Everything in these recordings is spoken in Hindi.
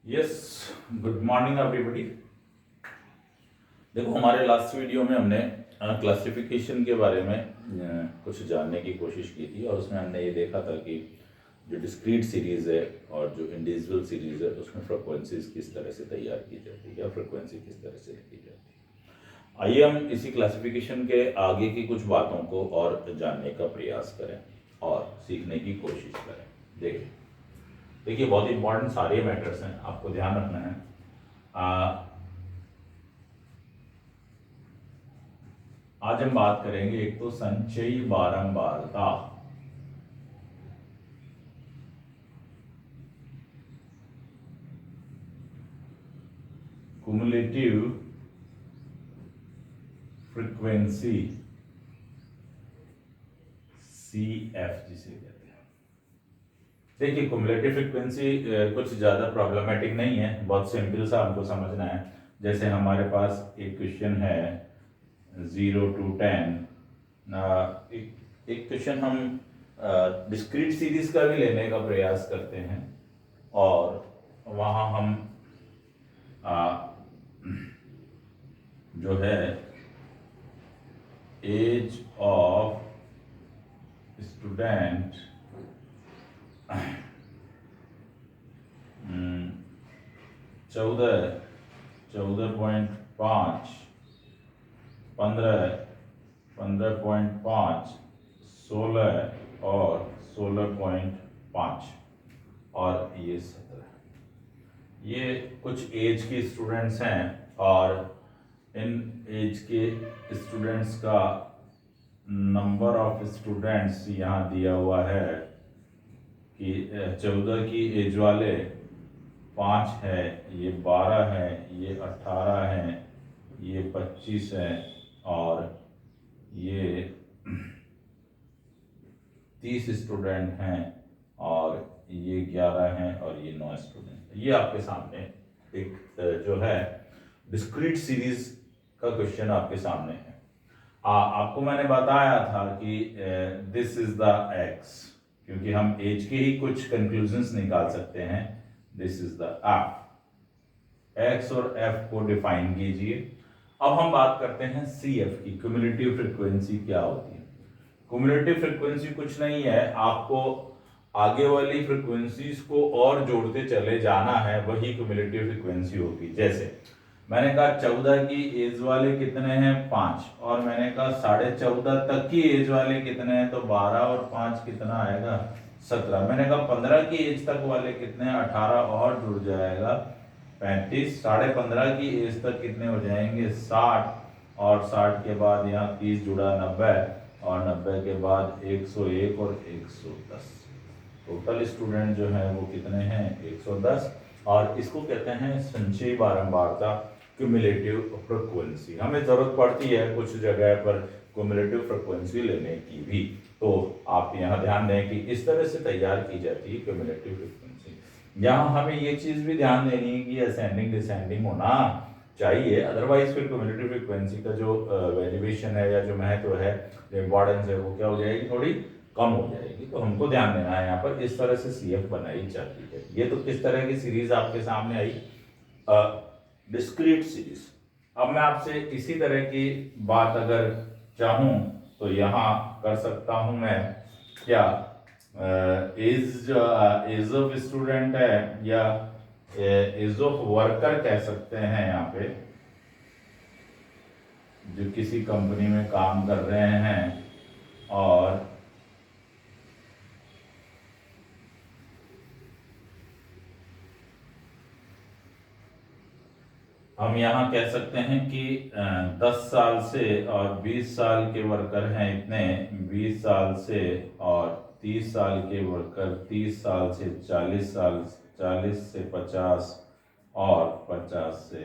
Yes, good morning everybody. देखो, हमारे लास्ट वीडियो में हमने क्लासिफिकेशन के बारे में कुछ जानने की कोशिश की थी और उसमें हमने ये देखा था कि जो डिस्क्रीट सीरीज़ है और जो इंडिविजुअल सीरीज़ है उसमें फ्रिक्वेंसीज किस तरह से तैयार की जाती है या फ्रिक्वेंसी किस तरह से लिखी जाती है। आइए हम इसी क्लासिफिकेशन के आगे की कुछ बातों को और जानने का प्रयास करें और सीखने की कोशिश करें। देखिए, बहुत इंपॉर्टेंट सारे मैटर्स हैं, आपको ध्यान रखना है। आज हम बात करेंगे एक तो संचयी बारंबारता, कुमुलेटिव फ्रीक्वेंसी, CF जिसे कहते हैं। देखिए, कुमुलेटिव फ्रीक्वेंसी कुछ ज़्यादा प्रॉब्लमेटिक नहीं है, बहुत सिंपल सा हमको समझना है। जैसे हमारे पास एक क्वेश्चन है 0 to 10। एक क्वेश्चन हम डिस्क्रीट सीरीज का भी लेने का प्रयास करते हैं और वहाँ हम जो है एज ऑफ स्टूडेंट 14.5, 15, 15.5, 16 और 16.5 और ये 17, ये कुछ एज के स्टूडेंट्स हैं और इन एज के स्टूडेंट्स का नंबर ऑफ स्टूडेंट्स यहाँ दिया हुआ है कि 14 की एज वाले 5 है, ये 12 है, ये 18 है, ये 25 है और ये 30 स्टूडेंट हैं और ये 11 हैं और ये 9 स्टूडेंट हैं। ये आपके सामने एक जो है डिस्क्रीट सीरीज का क्वेश्चन आपके सामने है। आपको मैंने बताया था कि दिस इज द एक्स, क्योंकि हम एज के ही कुछ कंक्लूजन्स निकाल सकते हैं। This is the F, x और एफ को डिफाइन कीजिए। अब हम बात करते हैं CF की, क्यूमुलेटिव फ्रीक्वेंसी क्या होती है। क्यूमुलेटिव फ्रीक्वेंसी कुछ नहीं है, आपको आगे वाली फ्रीक्वेंसीज को और जोड़ते चले जाना है, वही क्यूमुलेटिव फ्रीक्वेंसी होगी। जैसे मैंने कहा 14 की एज वाले कितने हैं 5, और मैंने कहा 14.5 तक की एज वाले कितने हैं, तो 12 और 5 कितना आएगा 17। मैंने कहा 15 की एज तक वाले कितने हैं, 18 और जुड़ जाएगा 35। 15.5 की एज तक कितने हो जाएंगे 60, और 60 के बाद यहाँ 30 जुड़ा 90, और 90 के बाद 101 और 110। टोटल स्टूडेंट जो है वो कितने हैं 110, और इसको कहते हैं संचयी बारंबारता, क्यूमुलेटिव फ्रीक्वेंसी। हमें जरूरत पड़ती है कुछ जगह पर क्यूमुलेटिव फ्रीक्वेंसी लेने की भी, तो आप यहाँ ध्यान दें कि इस तरह से तैयार की जाती है क्यूमुलेटिव फ्रीक्वेंसी। यहाँ हमें ये चीज भी ध्यान देनी है कि असेंडिंग डिसेंडिंग होना चाहिए, अदरवाइज फिर क्यूमुलेटिव फ्रीक्वेंसी का जो वैल्यूएशन है या जो महत्व है, जो इंपॉर्टेंस है, वो क्या हो जाएगी, थोड़ी कम हो जाएगी। तो हमको ध्यान देना है यहाँ पर, इस तरह से CF बनाई जाती है। ये तो किस तरह की सीरीज आपके सामने आई, डिस्क्रीट सीरीज। अब मैं आपसे इसी तरह की बात अगर चाहूं तो यहाँ कर सकता हूं मैं, क्या एज ऑफ स्टूडेंट है या एज ऑफ वर्कर कह सकते हैं। यहाँ पे जो किसी कंपनी में काम कर रहे हैं और हम यहाँ कह सकते हैं कि 10 साल से और 20 साल के वर्कर हैं इतने, 20 साल से और 30 साल के वर्कर, 30 साल से 40 साल, 40 से 50 और 50 से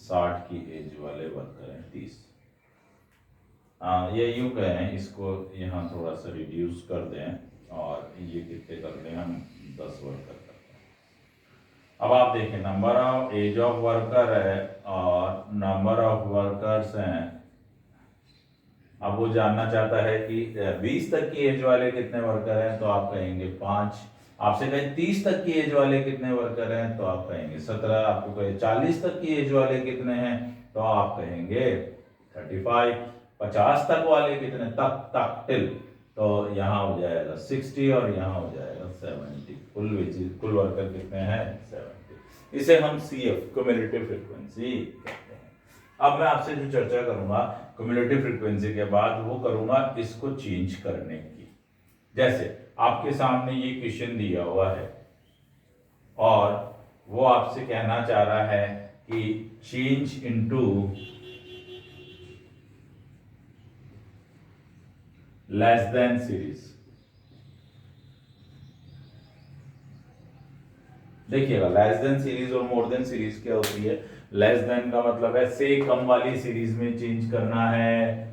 60 की एज वाले वर्कर हैं 30। ये यूँ कहें, इसको यहाँ थोड़ा सा रिड्यूस कर दें और ये कितने कर दें हम 10 वर्कर करते हैं। अब आप देखें, number of age of worker है और नंबर ऑफ वर्कर्स हैं। अब वो जानना चाहता है कि 20 तक की एज वाले कितने वर्कर हैं, तो आप कहेंगे 5, आपसे कहे 30 तक की एज वाले कितने वर्कर हैं तो आप कहेंगे 17। आपको कहे 40 तक की एज वाले कितने हैं तो आप कहेंगे 35। 50 तक वाले कितने तक तक टिल, तो यहाँ हो जाएगा 60 और यहाँ हो जाएगा 70। कुल वर्कर कितने हैं 70। इसे हम CF क्यूमुलेटिव फ्रीक्वेंसी कहते हैं। अब मैं आपसे जो चर्चा करूंगा क्यूमुलेटिव फ्रीक्वेंसी के बाद वो करूंगा इसको चेंज करने की। जैसे आपके सामने ये क्वेश्चन दिया हुआ है और वो आपसे कहना चाह रहा है कि change into less than series. देखिएगा लेस देन सीरीज और मोर देन सीरीज क्या होती है। लेस देन का मतलब है से कम वाली सीरीज में चेंज करना है।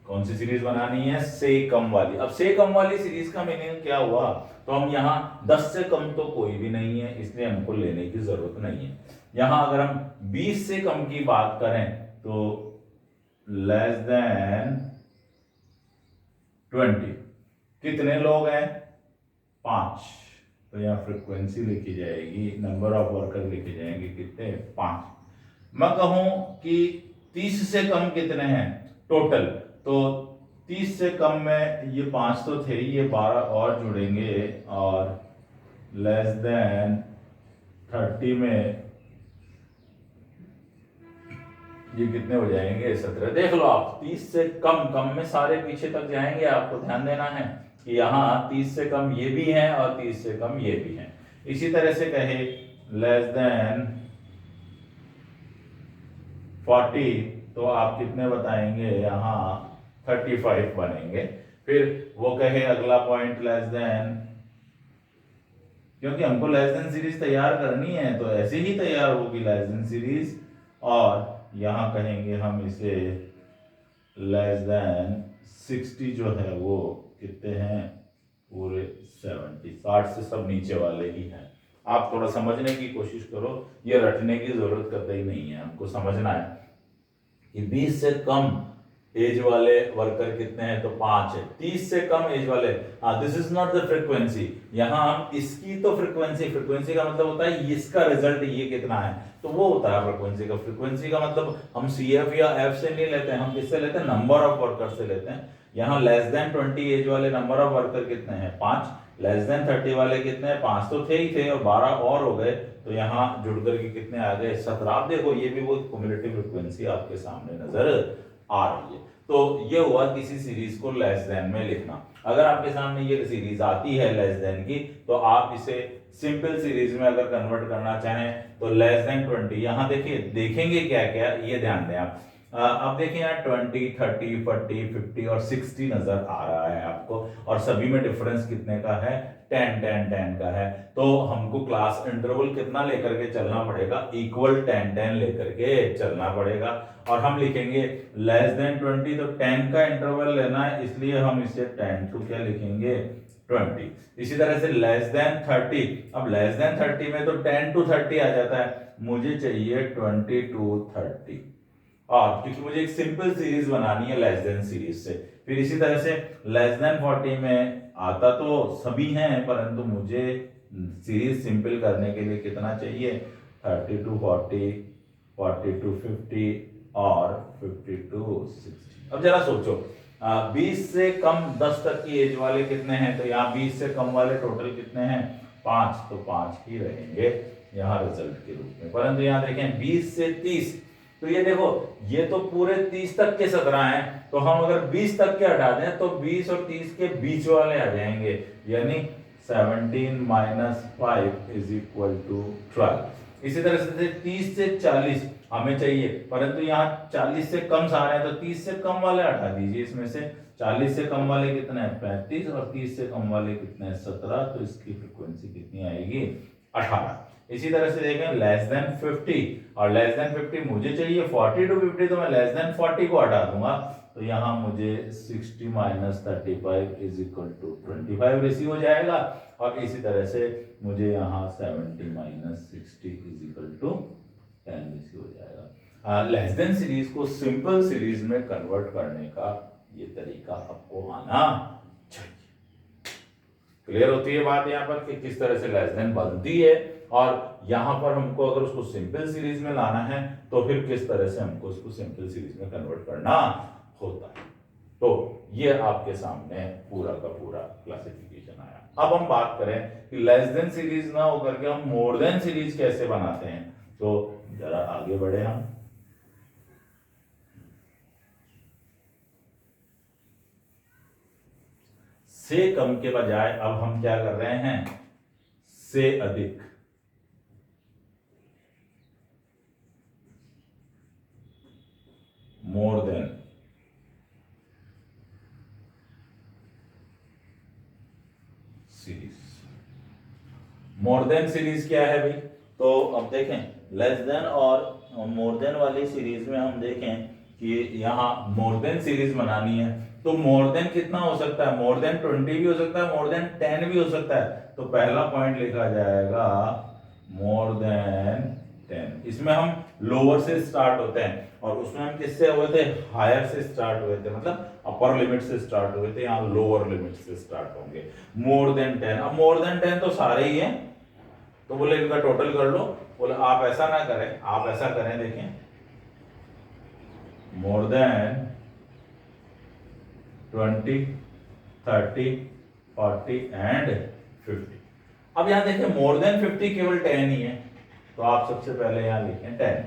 कौन सी सीरीज बनानी है से कम वाली। अब से कम वाली सीरीज का मीनिंग क्या हुआ, तो हम यहाँ 10 से कम तो कोई भी नहीं है इसलिए हमको लेने की जरूरत नहीं है। यहाँ अगर हम 20 से कम की बात करें तो लेस देन 20। कितने लोग हैं 5, तो यहाँ फ्रीक्वेंसी लिखी जाएगी, नंबर ऑफ वर्कर लिखे जाएंगे कितने 5। मैं कहूं कि 30 से कम कितने हैं टोटल, तो 30 से कम में ये 5 तो थे, ये 12 और जुड़ेंगे और लेस देन 30 में ये कितने हो जाएंगे 17। देख लो आप 30 से कम, कम में सारे पीछे तक जाएंगे। आपको ध्यान देना है कि यहाँ 30 से कम ये भी हैं और 30 से कम ये भी हैं। इसी तरह से कहे लेस देन 40 तो आप कितने बताएंगे यहाँ 35 बनेंगे। फिर वो कहे अगला पॉइंट लेस देन, क्योंकि हमको लेस देन सीरीज तैयार करनी है तो ऐसे ही तैयार होगी लेस देन सीरीज। और यहाँ कहेंगे हम इसे लेस देन 60 जो है वो कितने हैं पूरे 70। 60 से सब नीचे वाले ही हैं। आप थोड़ा समझने की कोशिश करो, ये रटने की जरूरत कतई नहीं है। हमको समझना है कि 20 से कम एज वाले वर्कर कितने हैं तो 5 है। 30 से कम एज वाले, this is not the frequency. यहाँ हम इसकी तो फ्रीक्वेंसी का मतलब होता है इसका रिजल्ट ये कितना है, तो वो होता है फ्रीक्वेंसी का। फ्रीक्वेंसी का मतलब हम CF या F से नहीं लेते हैं, हम किससे लेते हैं नंबर ऑफ वर्कर से लेते हैं। यहाँ लेस देन 20 एज वाले नंबर ऑफ वर्कर कितने हैं 5। लेस देन 30 वाले कितने हैं 5 तो थे ही थे और 12 और हो गए, तो यहाँ जुड़ करके कितने आ गए 17। आप देखो ये भी वो क्यूमुलेटिव फ्रीक्वेंसी आपके सामने नजर आ रही है। तो ये हुआ किसी सीरीज को लेस देन में लिखना। अगर आपके सामने ये सीरीज आती है लेस देन की तो आप इसे सिंपल सीरीज में अगर कन्वर्ट करना चाहें तो लेस देन 20। यहाँ देखिए देखेंगे क्या क्या ये ध्यान दें आप। अब देखिए यहाँ 20, 30, 40, 50 और 60 नजर आ रहा है आपको, और सभी में डिफरेंस कितने का है 10, 10, 10 का है। तो हमको क्लास इंटरवल कितना लेकर के चलना पड़ेगा इक्वल 10, 10 लेकर के चलना पड़ेगा। और हम लिखेंगे लेस देन 20 तो 10 का इंटरवल लेना है, इसलिए हम इसे 10 टू क्या लिखेंगे 20। इसी तरह से लेस देन 30, अब लेस देन 30 में तो 10 to 30 आ जाता है, मुझे चाहिए 20 to 30। और क्योंकि मुझे एक सिंपल सीरीज बनानी है लेस देन सीरीज से। फिर इसी तरह से लेस देन 40 में आता तो सभी हैं, परंतु मुझे सीरीज सिंपल करने के लिए कितना चाहिए 30 to 40, 40 to 50 और 50 to 60। अब जरा सोचो 20 से कम 10 तक की एज वाले कितने हैं, तो यहाँ 20 से कम वाले टोटल कितने हैं 5, तो 5 ही रहेंगे यहाँ रिजल्ट के रूप में। परंतु यहाँ देखें 20 से 30, तो ये देखो ये तो पूरे 30 तक के 17 हैं, तो हम अगर 20 तक के हटा दें तो 20 और 30 के बीच वाले आ जाएंगे, यानी 17 माइनस 5 इज इक्वल टू 12। इसी तरह से 30 से 40 हमें चाहिए, परंतु यहाँ 40 से कम सारे हैं तो 30 से कम वाले हटा दीजिए। इसमें से 40 से कम वाले कितने हैं 35 और 30 से कम वाले कितने हैं 17, तो इसकी फ्रीक्वेंसी कितनी आएगी 18। इसी तरह से देखें लेस देन 50, और लेस देन 50 मुझे चाहिए 40 to 50, तो मैं लेस देन 40 को हटा दूंगा, तो यहाँ मुझे 60 minus 35 is equal to 25 ratio हो जाएगा। और इसी तरह से मुझे यहाँ 70 minus 60 is equal to 10 ratio हो जाएगा। लेस देन सीरीज को सिंपल सीरीज में कन्वर्ट करने का ये तरीका आपको आना चाहिए। क्लियर होती है बात यहाँ पर कि किस तरह से लेस देन बनती है, और यहाँ पर हमको अगर उसको सिंपल सीरीज में लाना है तो फिर किस तरह से हमको उसको सिंपल सीरीज में कन्वर्ट करना होता है। तो ये आपके सामने पूरा का पूरा क्लासिफिकेशन आया। अब हम बात करें कि लेस देन सीरीज ना होकर के हम मोर देन सीरीज कैसे बनाते हैं, तो जरा आगे बढ़े हम। से कम के बजाय अब हम क्या कर रहे हैं, से अधिक। More than series. More than series क्या है भाई, तो अब देखें लेस देन और मोर देन वाली सीरीज में हम देखें कि यहाँ मोर देन सीरीज बनानी है तो मोर देन कितना हो सकता है, मोर देन 20 भी हो सकता है, मोर देन 10 भी हो सकता है। तो पहला पॉइंट लिखा जाएगा मोर देन 10। इसमें हम लोअर से स्टार्ट होते हैं और उसमें हम किससे हुए थे, हायर से स्टार्ट हुए थे, मतलब अपर लिमिट से स्टार्ट हुए थे, यहाँ लोअर लिमिट से स्टार्ट होंगे। मोर देन 10, अब मोर देन 10 तो सारे ही हैं, तो बोले इनका टोटल कर लो। बोले आप ऐसा ना करें, आप ऐसा करें, देखें मोर देन 20, 30, 40 एंड 50। अब यहां देखें मोर देन 50 केवल 10 ही है, तो आप सबसे पहले यहां लिखें 10,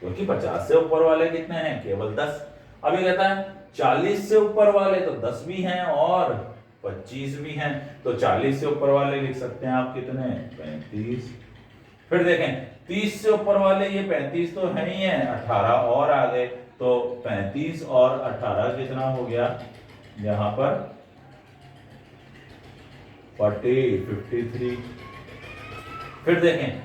क्योंकि 50 से ऊपर वाले कितने हैं, केवल 10। अभी कहता है 40 से ऊपर वाले तो 10 भी हैं और 25 भी हैं, तो 40 से ऊपर वाले लिख सकते हैं आप कितने, 35। फिर देखें 30 से ऊपर वाले, ये 35 तो है ही है, 18 और आ गए, तो 35 और 18 कितना हो गया यहां पर 40, 53। फिर देखें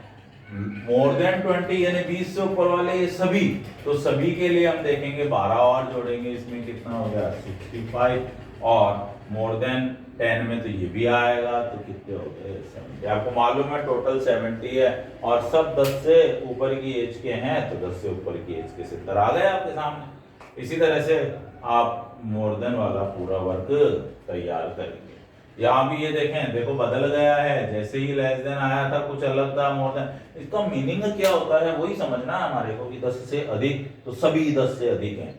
मोर देन 20 यानी 20 से ऊपर वाले ये सभी, तो सभी के लिए हम देखेंगे 12 और जोड़ेंगे, इसमें कितना हो गया 65, और मोर देन 10 में तो ये भी आएगा, तो कितने हो गए 70। आपको मालूम है टोटल 70 है और सब 10 से ऊपर की एज के हैं, तो 10 से ऊपर की एज के 70 आ गए आपके सामने। इसी तरह से आप मोर देन वाला पूरा वर्क तैयार करेंगे। यहाँ भी ये देखें, देखो बदल गया है, जैसे ही लेस देन आया था कुछ अलग था, मोर देन, इसका मीनिंग क्या होता है वही समझना है हमारे को कि 10 से अधिक, तो सभी 10 से अधिक हैं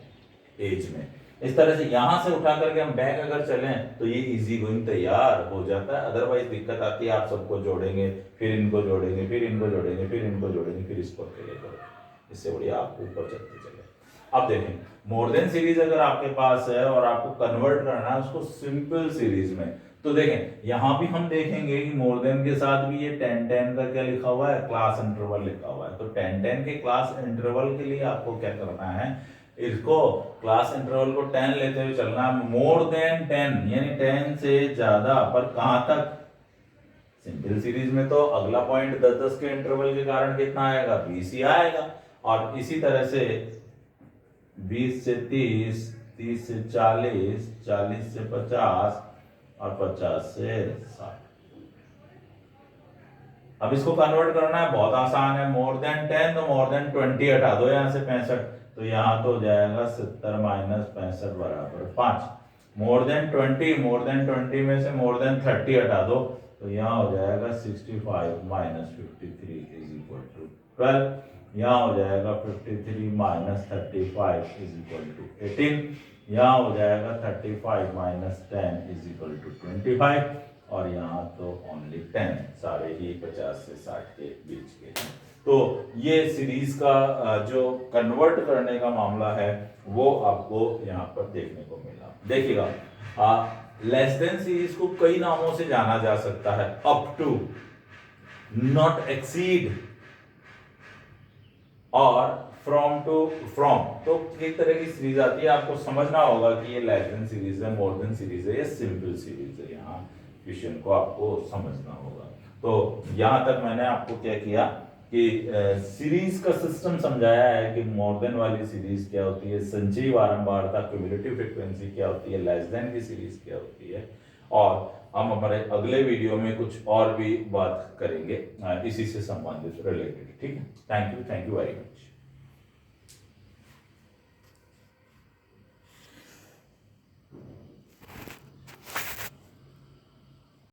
एज में। इस तरह से यहां से उठा करके हम बैक अगर चलें तो ये इजी गोइंग तैयार हो जाता है। अदरवाइज दिक्कत आती है, आप सबको जोड़ेंगे, फिर इनको जोड़ेंगे, फिर इनको जोड़ेंगे, फिर इनको जोड़ेंगे, फिर इसको अकेले करोगे, इससे बढ़िया आप ऊपर चलते चले। अब देखें मोर देन सीरीज अगर आपके पास है और आपको कन्वर्ट करना है उसको सिंपल सीरीज में, तो देखें यहां भी हम देखेंगे कि मोर देन के साथ भी ये 10-10 का क्या लिखा हुआ है, क्लास इंटरवल लिखा हुआ है। तो 10-10 के क्लास इंटरवल के लिए आपको क्या करना है, इसको क्लास इंटरवल को 10 लेते हुए चलना है। मोर देन 10 यानी 10 से ज्यादा, पर कहां तक, सिंपल सीरीज में तो अगला पॉइंट 10-10 के इंटरवल के कारण कितना आएगा, 20 ही आएगा। और इसी तरह से 20 से 30, 30 से 40, 40 से 50 और 50 से 60। अब इसको कन्वर्ट करना है, बहुत आसान है। मोर देन 10 तो मोर देन 20 हटा दो यहां से 65, तो यहां तो हो जाएगा 70 माइनस 65 बराबर 5। मोर देन 20, मोर देन 20 में से मोर देन 30 हटा दो, तो यहां हो जाएगा 65 माइनस 53 इज इक्वल टू 12। यहाँ हो जाएगा 53 माइनस 35 इज इक्वल टू 18। यहाँ हो जाएगा 35 माइनस 10 इज इक्वल टू 25, और यहाँ तो ओनली 10, सारे ही 50 से 60 के बीच के। तो ये सीरीज का जो कन्वर्ट करने का मामला है वो आपको यहाँ पर देखने को मिला। देखिएगा लेस देन सीरीज को कई नामों से जाना जा सकता है, अप टू, नॉट एक्सीड और फ्रॉम टू फ्रॉम। तो एक तरह की सीरीज आती है, आपको समझना होगा कि ये लेस देन सीरीज है, मोर देन सीरीज है, या सिंपल सीरीज है। यहाँ क्वेश्चन को आपको समझना होगा। तो यहां तक मैंने आपको क्या किया कि सीरीज का सिस्टम समझाया है कि मोर देन वाली सीरीज क्या होती है, संचयी बारंबारता क्यूमुलेटिव फ्रीक्वेंसी क्या होती है, लेस देन की सीरीज क्या होती है, और हम हमारे अगले वीडियो में कुछ और भी बात करेंगे इसी से संबंधित रिलेटेड। ठीक है, थैंक यू वेरी मच।